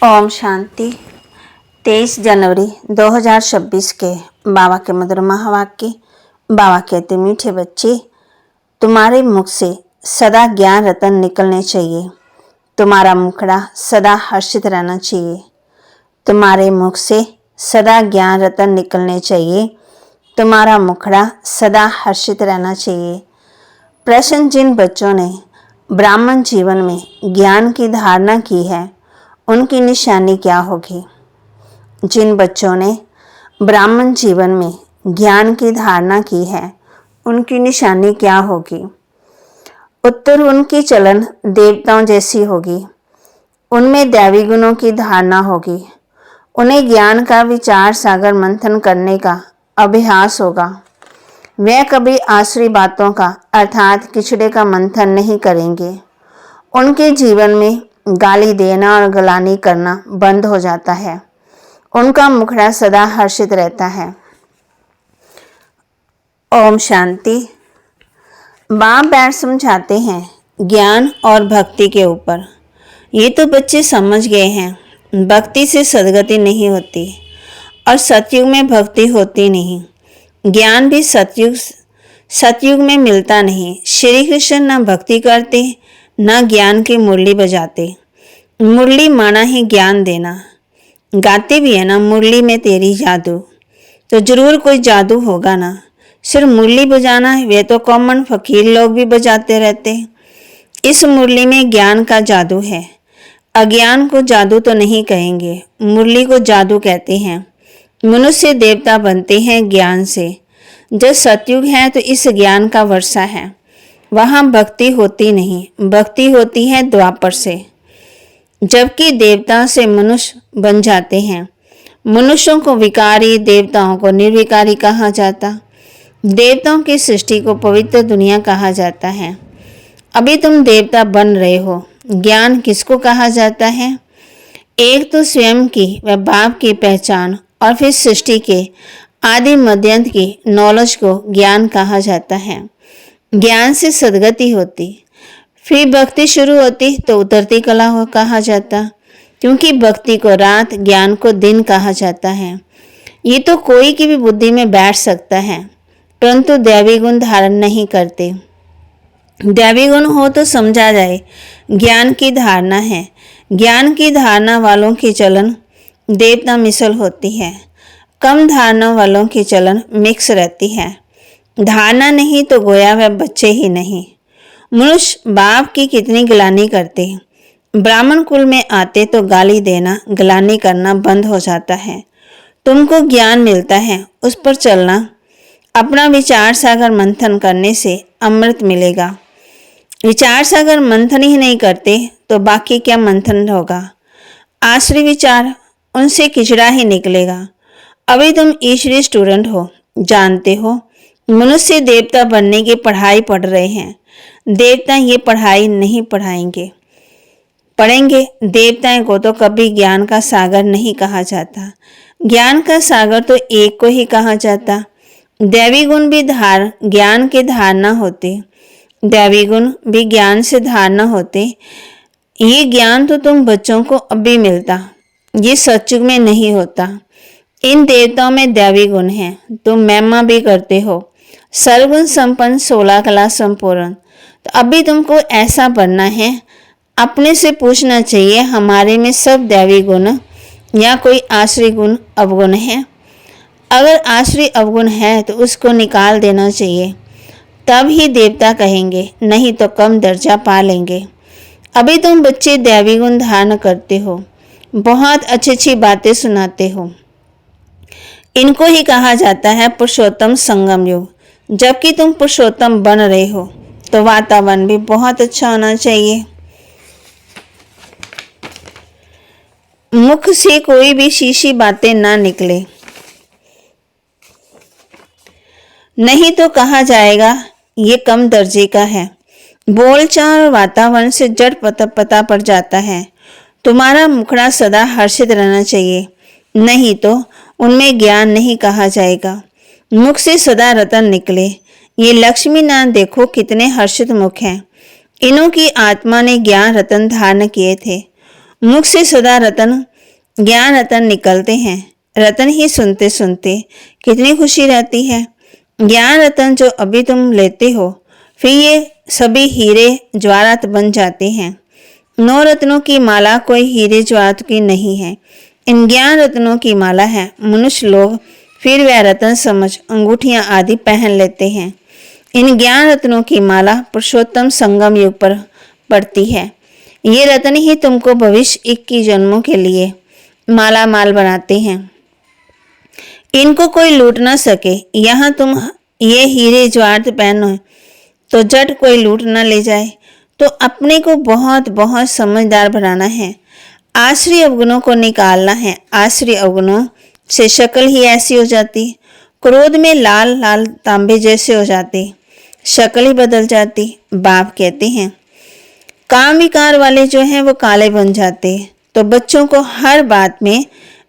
ओम शांति। 23 जनवरी 2026 के बाबा के मधुर महावाक्य। बाबा कहते, मीठे बच्चे, तुम्हारे मुख से सदा ज्ञान रतन निकलने चाहिए। तुम्हारा मुखड़ा सदा हर्षित रहना चाहिए। तुम्हारे मुख से सदा ज्ञान रतन निकलने चाहिए। तुम्हारा मुखड़ा सदा हर्षित रहना चाहिए। प्रश्न, जिन बच्चों ने ब्राह्मण जीवन में ज्ञान की धारणा की है, उनकी निशानी क्या होगी? जिन बच्चों ने ब्राह्मण जीवन में ज्ञान की धारणा की है, उनकी निशानी क्या होगी? उत्तर, उनकी चलन देवताओं जैसी होगी। उनमें दैवी गुणों की धारणा होगी। उन्हें ज्ञान का विचार सागर मंथन करने का अभ्यास होगा। वे कभी आसुरी बातों का अर्थात किचड़े का मंथन नहीं करेंगे। उनके जीवन में गाली देना और गलानी करना बंद हो जाता है। उनका मुखड़ा सदा हर्षित रहता है। ओम शांति। बाप बैठ समझाते हैं ज्ञान और भक्ति के ऊपर। ये तो बच्चे समझ गए हैं, भक्ति से सद्गति नहीं होती और सतयुग में भक्ति होती नहीं। ज्ञान भी सतयुग में मिलता नहीं। श्री कृष्ण न भक्ति करते न ज्ञान की मुरली बजाते। मुरली माना ही ज्ञान देना। गाते भी है ना, मुरली में तेरी जादू, तो जरूर कोई जादू होगा ना। सिर्फ मुरली बजाना है, वे तो कॉमन फकीर लोग भी बजाते रहते। इस मुरली में ज्ञान का जादू है। अज्ञान को जादू तो नहीं कहेंगे, मुरली को जादू कहते हैं। मनुष्य देवता बनते हैं ज्ञान से। जब सतयुग है तो इस ज्ञान का वर्षा है। वहाँ भक्ति होती नहीं, भक्ति होती है द्वापर से। जबकि देवता से मनुष्य बन जाते हैं। मनुष्यों को विकारी, देवताओं को निर्विकारी कहा जाता। देवताओं की सृष्टि को पवित्र दुनिया कहा जाता है। अभी तुम देवता बन रहे हो। ज्ञान किसको कहा जाता है? एक तो स्वयं की व बाप की पहचान और फिर सृष्टि के आदि मध्यांत की नॉलेज को ज्ञान कहा जाता है। ज्ञान से सद्गति होती, फिर भक्ति शुरू होती तो उतरती कला हो कहा जाता, क्योंकि भक्ति को रात, ज्ञान को दिन कहा जाता है। ये तो कोई की भी बुद्धि में बैठ सकता है, परंतु दैवी गुण धारण नहीं करते। दैवी गुण हो तो समझा जाए ज्ञान की धारणा है। ज्ञान की धारणा वालों की चलन देवता मिसल होती है। कम धारणा वालों की चलन मिक्स रहती है। धारणा नहीं तो गोया वह बच्चे ही नहीं। मनुष्य बाप की कितनी गिलानी करते हैं। ब्राह्मण कुल में आते तो गाली देना, गलानी करना बंद हो जाता है। तुमको ज्ञान मिलता है, उस पर चलना। अपना विचार सागर मंथन करने से अमृत मिलेगा। विचार सागर मंथन ही नहीं करते तो बाकी क्या मंथन होगा? आश्री विचार, उनसे किचड़ा ही निकलेगा। अभी तुम ईश्वरीय स्टूडेंट हो, जानते हो। मनुष्य देवता बनने की पढ़ाई पढ़ रहे हैं। देवता ये पढ़ाई नहीं पढ़ेंगे। देवताओं को तो कभी ज्ञान का सागर नहीं कहा जाता। ज्ञान का सागर तो एक को ही कहा जाता। दैवी गुण भी ज्ञान के धारणा होते। दैवी गुण भी ज्ञान से धारणा होते। ये ज्ञान तो तुम बच्चों को अब भी मिलता, ये सतयुग में नहीं होता। इन देवताओं में दैवी गुण है। तुम महिमा भी करते हो। सर्वगुण संपन्न, 16 कला संपूर्ण। तो अभी तुमको ऐसा बनना है। अपने से पूछना चाहिए, हमारे में सब दैवी गुण या कोई आश्री गुण अवगुण है? अगर आश्री अवगुण है तो उसको निकाल देना चाहिए, तब ही देवता कहेंगे, नहीं तो कम दर्जा पा लेंगे। अभी तुम बच्चे दैवी गुण धारण करते हो, बहुत अच्छी अच्छी बातें सुनाते हो। इनको ही कहा जाता है पुरुषोत्तम संगम युग। जबकि तुम पुरुषोत्तम बन रहे हो तो वातावरण भी बहुत अच्छा होना चाहिए। मुख से कोई भी शीशी बातें ना निकले, नहीं तो कहा जाएगा ये कम दर्जे का है। बोलचाल और वातावरण से जड़ पता पड़ जाता है। तुम्हारा मुखड़ा सदा हर्षित रहना चाहिए, नहीं तो उनमें ज्ञान नहीं कहा जाएगा। मुख से सदा रतन निकले। ये लक्ष्मी नारायण देखो कितने हर्षित मुख हैं। इन्हों की आत्मा ने ज्ञान रतन धारण किए थे। मुख से सदा रतन, ज्ञान रतन निकलते हैं। रतन ही सुनते सुनते कितनी खुशी रहती है। ज्ञान रतन जो अभी तुम लेते हो, फिर ये सभी हीरे ज्वारात बन जाते हैं। 9 रत्नों की माला कोई हीरे ज्वारात की नहीं है, इन ज्ञान रत्नों की माला है। मनुष्य लोग फिर वह रत्न समझ अंगूठियां आदि पहन लेते हैं। इन ज्ञान रत्नों की माला पुरुषोत्तम संगम युग पर पड़ती है। ये रत्न ही तुमको भविष्य 21 जन्मों के लिए माला माल बनाते हैं। इनको कोई लूट ना सके। यहाँ तुम ये हीरे ज्वारात पहनो तो जट कोई लूट ना ले जाए। तो अपने को बहुत बहुत समझदार बनाना है। आश्रय अवगुणों को निकालना है। आश्रय अवगुणों से शक्ल ही ऐसी हो जाती, क्रोध में लाल लाल तांबे जैसे हो जाते, शक्ल ही बदल जाती। बाप कहते हैं काम विकार वाले जो हैं वो काले बन जाते। तो बच्चों को हर बात में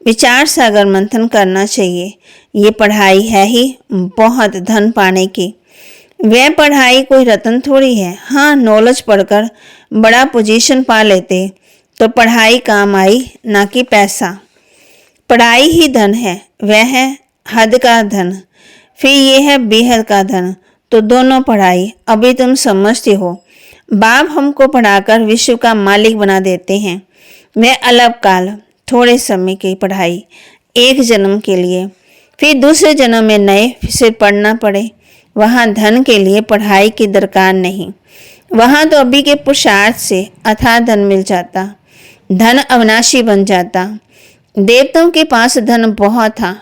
विचार सागर मंथन करना चाहिए। ये पढ़ाई है ही बहुत धन पाने की। वह पढ़ाई कोई रतन थोड़ी है। हाँ, नॉलेज पढ़कर बड़ा पोजीशन पा लेते तो पढ़ाई काम आई, ना कि पैसा। पढ़ाई ही धन है, वह है हद का धन, फिर ये है बेहद का धन। तो दोनों पढ़ाई अभी तुम समझते हो। बाप हमको पढ़ाकर विश्व का मालिक बना देते हैं। वह अलग काल थोड़े समय की पढ़ाई, एक जन्म के लिए, फिर दूसरे जन्म में नए से पढ़ना पड़े। वहाँ धन के लिए पढ़ाई की दरकार नहीं। वहाँ तो अभी के पुरुषार्थ से अथाह धन मिल जाता, धन अविनाशी बन जाता। देवताओं के पास धन बहुत था,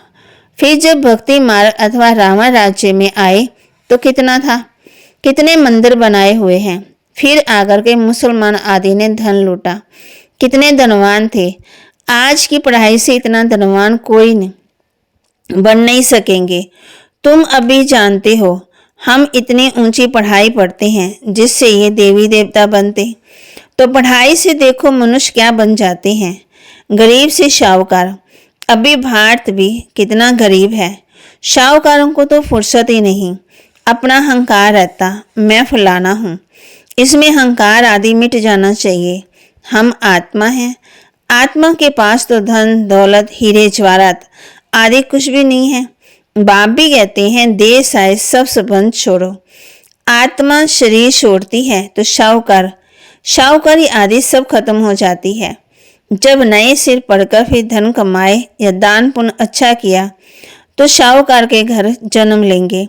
फिर जब भक्ति मार्ग अथवा रावण राज्य में आए तो कितना था, कितने मंदिर बनाए हुए हैं। फिर आकर के मुसलमान आदि ने धन लूटा, कितने धनवान थे। आज की पढ़ाई से इतना धनवान कोई नहीं बन नहीं सकेंगे। तुम अभी जानते हो हम इतनी ऊंची पढ़ाई पढ़ते हैं जिससे ये देवी देवता बनते। तो पढ़ाई से देखो मनुष्य क्या बन जाते हैं, गरीब से शाहूकार। अभी भारत भी कितना गरीब है। शाहूकारों को तो फुर्सत ही नहीं, अपना अहंकार रहता, मैं फलाना हूँ। इसमें अहंकार आदि मिट जाना चाहिए। हम आत्मा हैं। आत्मा के पास तो धन दौलत हीरे ज्वारात आदि कुछ भी नहीं है। बाप भी कहते हैं देह साय सब संबंध छोड़ो। आत्मा शरीर छोड़ती है तो शाहूकारी आदि सब खत्म हो जाती है। जब नए सिर पढ़कर फिर धन कमाए या दान पुण्य अच्छा किया तो शाहूकार के घर जन्म लेंगे।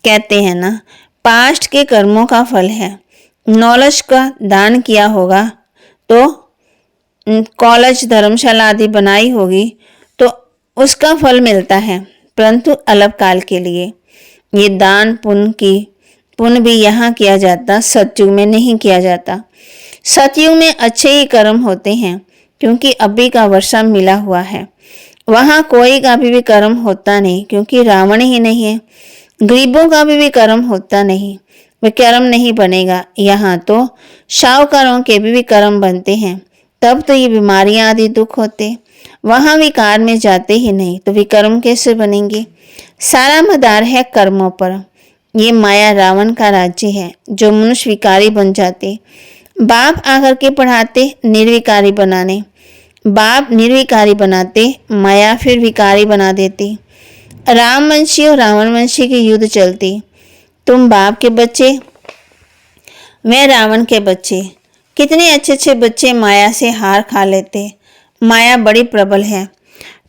कहते हैं ना, पास्ट के कर्मों का फल है। नॉलेज का दान किया होगा तो कॉलेज धर्मशाला आदि बनाई होगी तो उसका फल मिलता है, परंतु अल्पकाल के लिए। ये दान पुण्य भी यहाँ किया जाता, सतयुग में नहीं किया जाता। सतयुग में अच्छे ही कर्म होते हैं क्योंकि अभी का वर्षा मिला हुआ है। वहाँ कोई का भी कर्म होता नहीं क्योंकि रावण ही नहीं है। गरीबों का भी कर्म होता नहीं, वह कर्म नहीं बनेगा। यहाँ तो शाहूकारों के भी कर्म बनते हैं, तब तो ये बीमारियां आदि दुख होते। वहाँ विकार में जाते ही नहीं तो विकर्म कैसे बनेंगे। सारा मदार है कर्मों पर। ये माया रावण का राज्य है जो मनुष्य विकारी बन जाते। बाप आकर के पढ़ाते निर्विकारी बनाने। बाप निर्विकारी बनाते, माया फिर विकारी बना देती। रामवंशी और रावणवंशी की युद्ध चलती। तुम बाप के बच्चे, वे रावण के बच्चे। कितने अच्छे अच्छे बच्चे माया से हार खा लेते। माया बड़ी प्रबल है,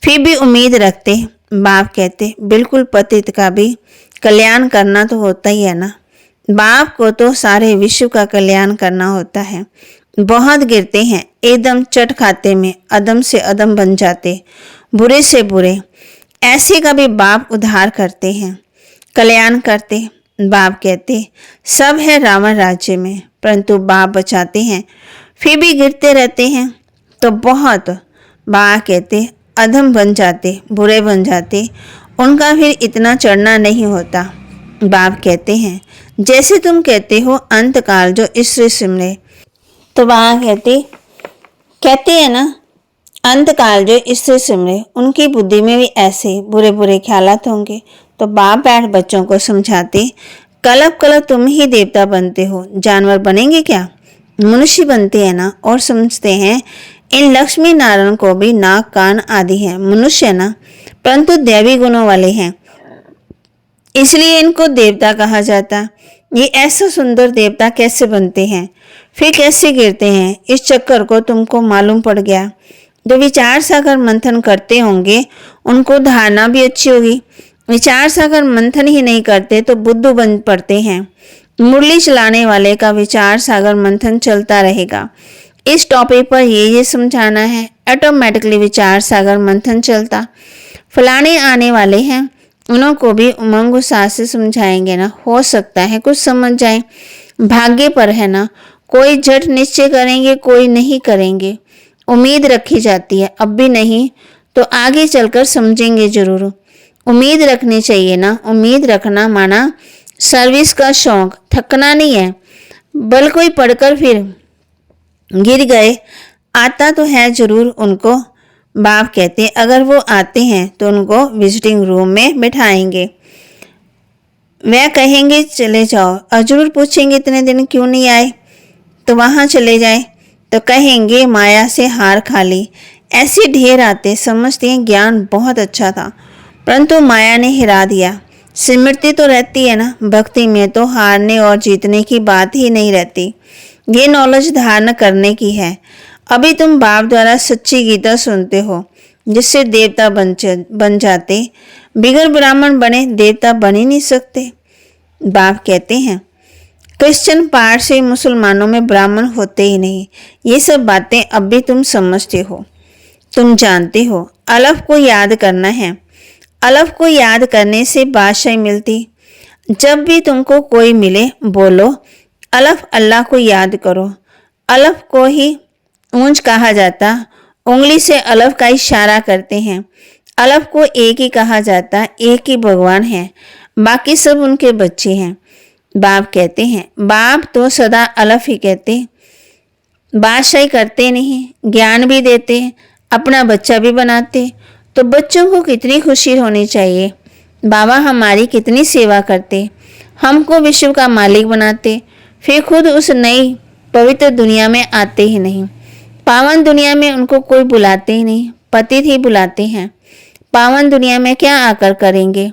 फिर भी उम्मीद रखते। बाप कहते बिल्कुल पतित का भी कल्याण करना तो होता ही है ना। बाप को तो सारे विश्व का कल्याण करना होता है। बहुत गिरते हैं, एकदम चट खाते में अदम से अदम बन जाते, बुरे से बुरे। ऐसे का भी बाप उद्धार करते हैं, कल्याण करते। बाप कहते सब है रावण राज्य में, परंतु बाप बचाते हैं, फिर भी गिरते रहते हैं तो बहुत। बाप कहते अधम बन जाते, बुरे बन जाते, उनका फिर इतना चढ़ना नहीं होता। बाप कहते हैं जैसे तुम कहते हो अंतकाल जो ईश्वर सिमरे, तो बाप कहते हैं ना अंतकाल जो ईश्वर सिमरे, उनकी बुद्धि में भी ऐसे बुरे बुरे ख्यालात होंगे। तो बाप बैठ बच्चों को समझाते कलप तुम ही देवता बनते हो, जानवर बनेंगे क्या, मनुष्य बनते हैं ना। और समझते हैं इन लक्ष्मी नारायण को भी नाक कान आदि हैं, मनुष्य ना, परंतु दैवी गुणों वाले हैं, इसलिए इनको देवता कहा जाता। ये ऐसा सुंदर देवता कैसे बनते हैं, फिर कैसे गिरते हैं, इस चक्कर को तुमको मालूम पड़ गया। जो विचार सागर मंथन करते होंगे उनको धारणा भी अच्छी होगी। विचार सागर मंथन ही नहीं करते तो बुद्धू बन पड़ते हैं। मुरली चलाने वाले का विचार सागर मंथन चलता रहेगा। इस टॉपिक पर ये समझाना है, ऑटोमेटिकली विचार सागर मंथन चलता। फलाने आने वाले हैं, उनको भी उमंग उत्साह से समझाएंगे ना, हो सकता है कुछ समझ जाए। भाग्य पर है ना, कोई झट निश्चय करेंगे, कोई नहीं करेंगे। उम्मीद रखी जाती है, अब भी नहीं तो आगे चलकर समझेंगे जरूर। उम्मीद रखनी चाहिए ना, उम्मीद रखना माना सर्विस का शौक, थकना नहीं है। बल कोई पढ़कर फिर गिर गए, आता तो है जरूर उनको। बाप कहते अगर वो आते हैं तो उनको विजिटिंग रूम में बिठाएंगे। वह कहेंगे चले जाओ, और जरूर पूछेंगे इतने दिन क्यों नहीं आए, तो वहाँ चले जाए तो कहेंगे माया से हार खा ली। ऐसे ढेर आते, समझते हैं ज्ञान बहुत अच्छा था, परंतु माया ने हिरा दिया। स्मृति तो रहती है ना, भक्ति में तो हारने और जीतने की बात ही नहीं रहती। ये नॉलेज धारण करने की है। अभी तुम बाप द्वारा सच्ची गीता सुनते हो, जिससे देवता बन जाते। बिगर ब्राह्मण बने देवता बन ही नहीं सकते। बाप कहते हैं क्रिश्चियन पार्ट से मुसलमानों में ब्राह्मण होते ही नहीं। ये सब बातें अब भी तुम समझते हो, तुम जानते हो। अलफ को याद करना है। अलफ को याद करने से बादशाही मिलती। जब भी तुमको कोई मिले बोलो अलफ अल्लाह को याद करो। अलफ को ही ऊंच कहा जाता, उंगली से अलफ का इशारा करते हैं। अलफ को एक ही कहा जाता, एक ही भगवान है, बाकी सब उनके बच्चे हैं। बाप कहते हैं बाप तो सदा अलफ ही कहते, बादशाही करते नहीं, ज्ञान भी देते, अपना बच्चा भी बनाते। तो बच्चों को कितनी खुशी होनी चाहिए। बाबा हमारी कितनी सेवा करते, हमको विश्व का मालिक बनाते, फिर खुद उस नई पवित्र दुनिया में आते ही नहीं। पावन दुनिया में उनको कोई बुलाते ही नहीं, पतित ही बुलाते हैं। पावन दुनिया में क्या आकर करेंगे,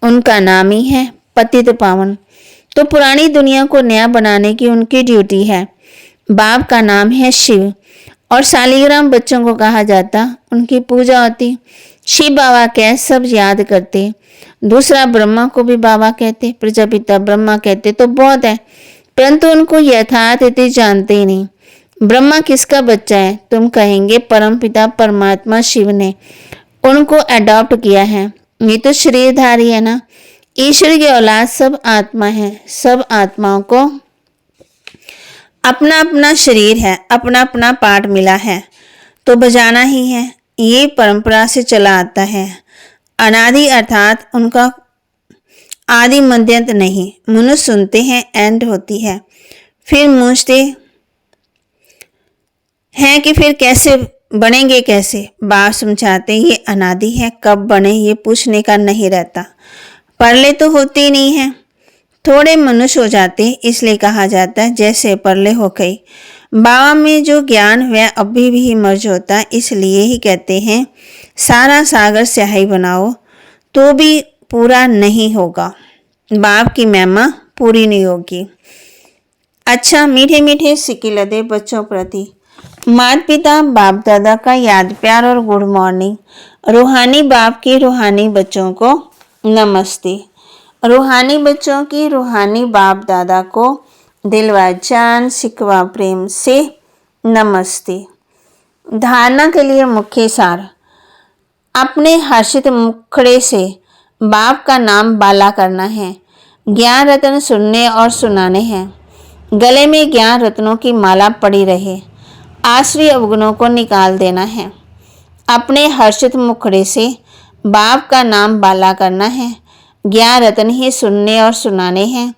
उनका नाम ही है पतित पावन। तो पुरानी दुनिया को नया बनाने की उनकी ड्यूटी है। बाप का नाम है शिव, और शालिग्राम बच्चों को कहा जाता, उनकी पूजा होती। शिव बाबा कह सब याद करते। दूसरा ब्रह्मा को भी बाबा कहते, प्रजापिता ब्रह्मा कहते तो बहुत है, परंतु उनको यथार्थ इति जानते ही नहीं। ब्रह्मा किसका बच्चा है, तुम कहेंगे परमपिता परमात्मा शिव ने उनको अडॉप्ट किया है। ये तो शरीरधारी है ना, ईश्वर की औलाद सब आत्मा है। सब आत्माओं को अपना अपना शरीर है, अपना अपना पार्ट मिला है, तो बजाना ही है। ये परंपरा से चला आता है। अनादि अर्थात उनका आदि मध्यंत नहीं। मनुष्य सुनते हैं एंड होती है, फिर पूछते हैं कि फिर कैसे बनेंगे, कैसे। बाप समझाते ये अनादि है, कब बने ये पूछने का नहीं रहता। परले तो होते ही नहीं है, थोड़े मनुष्य हो जाते, इसलिए कहा जाता है जैसे परले हो गई। बाबा में जो ज्ञान वह अभी भी मर्ज होता, इसलिए ही कहते हैं सारा सागर स्याही बनाओ तो भी पूरा नहीं होगा, बाप की महिमा पूरी नहीं होगी। अच्छा, मीठे मीठे सिक्के लदे बच्चों प्रति माता पिता बाप दादा का याद प्यार और गुड मॉर्निंग। रूहानी बाप की रूहानी बच्चों को नमस्ते। रूहानी बच्चों की रूहानी बाप दादा को दिलवा जान सिकवा प्रेम से नमस्ते। धारणा के लिए मुख्य सार, अपने हर्षित मुखड़े से बाप का नाम बाला करना है। ज्ञान रत्न सुनने और सुनाने हैं। गले में ज्ञान रत्नों की माला पड़ी रहे। आश्रय अवगुणों को निकाल देना है। अपने हर्षित मुखड़े से बाप का नाम बाला करना है। ज्ञान रत्न ही सुनने और सुनाने हैं।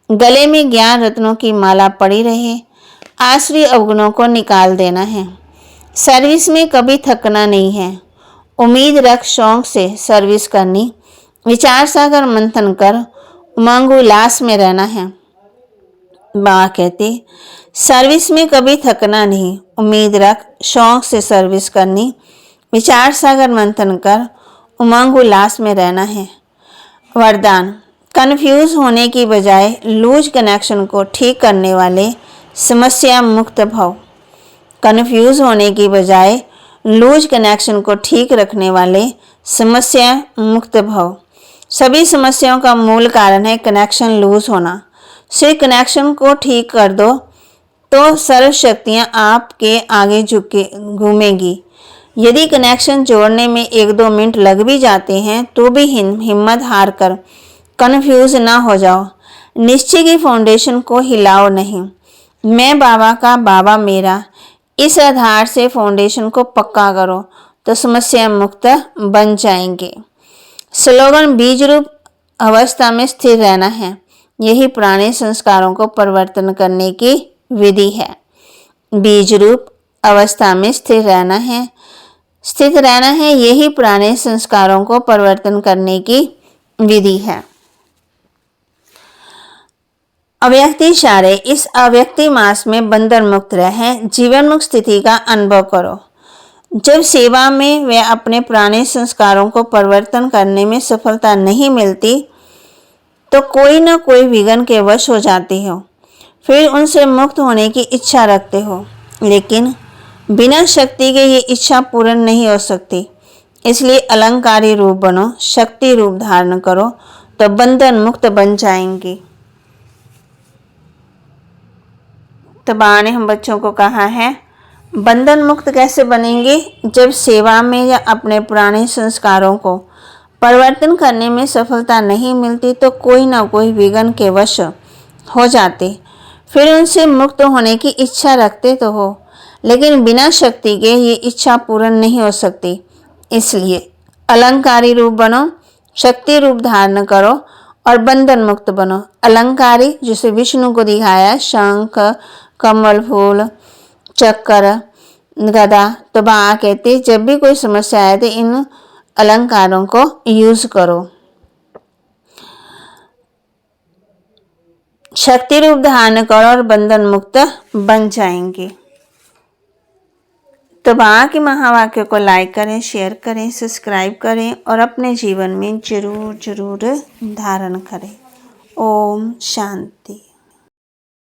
गले में ज्ञान रत्नों की माला पड़ी रहे। आश्रय अवगुणों को निकाल देना है। सर्विस में कभी थकना नहीं है। उम्मीद रख शौक से सर्विस करनी। विचार सागर मंथन कर उमंग उल्लास में रहना है। बा कहती, सर्विस में कभी थकना नहीं, उम्मीद रख, शौक से सर्विस करनी, विचार सागर मंथन कर, उमंग उल्लास में रहना है। वरदान, कन्फ्यूज होने की बजाय लूज कनेक्शन को ठीक करने वाले समस्या मुक्त भव। कन्फ्यूज होने की बजाय लूज कनेक्शन को ठीक रखने वाले समस्या मुक्त भव। सभी समस्याओं का मूल कारण है कनेक्शन लूज होना। सिर्फ कनेक्शन को ठीक कर दो तो सर्व शक्तियाँ आपके आगे झुके घूमेंगी। यदि कनेक्शन जोड़ने में 1-2 मिनट लग भी जाते हैं तो भी हिम्मत हार कर कन्फ्यूज ना हो जाओ। निश्चय की फाउंडेशन को हिलाओ नहीं। मैं बाबा का, बाबा मेरा, इस आधार से फाउंडेशन को पक्का करो तो समस्या मुक्त बन जाएंगे। स्लोगन, बीज रूप अवस्था में स्थिर रहना है, यही पुराने संस्कारों को परिवर्तन करने की विधि है। बीज रूप अवस्था में स्थिर रहना है, स्थित रहना है, यही पुराने संस्कारों को परिवर्तन करने की विधि है। अव्यक्ति इशारे, इस अव्यक्ति मास में बंधन मुक्त रहें, जीवन मुक्त स्थिति का अनुभव करो। जब सेवा में वे अपने पुराने संस्कारों को परिवर्तन करने में सफलता नहीं मिलती तो कोई न कोई विघ्न के वश हो जाते हो, फिर उनसे मुक्त होने की इच्छा रखते हो, लेकिन बिना शक्ति के ये इच्छा पूर्ण नहीं हो सकती। इसलिए अलंकारी रूप बनो, शक्ति रूप धारण करो तो बंधन मुक्त बन जाएंगे। तो बा ने हम बच्चों को कहा है, बंधन मुक्त कैसे बनेंगे? जब सेवा में या अपने पुराने संस्कारों को परिवर्तन करने में सफलता नहीं मिलती तो कोई ना कोई विघ्न के वश हो जाते, फिर उनसे मुक्त होने की इच्छा रखते तो हो, लेकिन बिना शक्ति के ये इच्छा पूर्ण नहीं हो सकती। इसलिए अलंकारी रूप बनो, शक्ति रूप धारण करो और बंधन मुक्त बनो। अलंकारी जिसे विष्णु को दिखाया, शंख, कमल फूल, चक्कर, गदा। तो बा कहते, जब भी कोई समस्या आए तो इन अलंकारों को यूज करो। शक्ति रूप धारण करो और बंधन मुक्त बन जाएंगे। तो बा के महावाक्य को लाइक करें, शेयर करें, सब्सक्राइब करें और अपने जीवन में जरूर जरूर धारण करें। ओम शांति।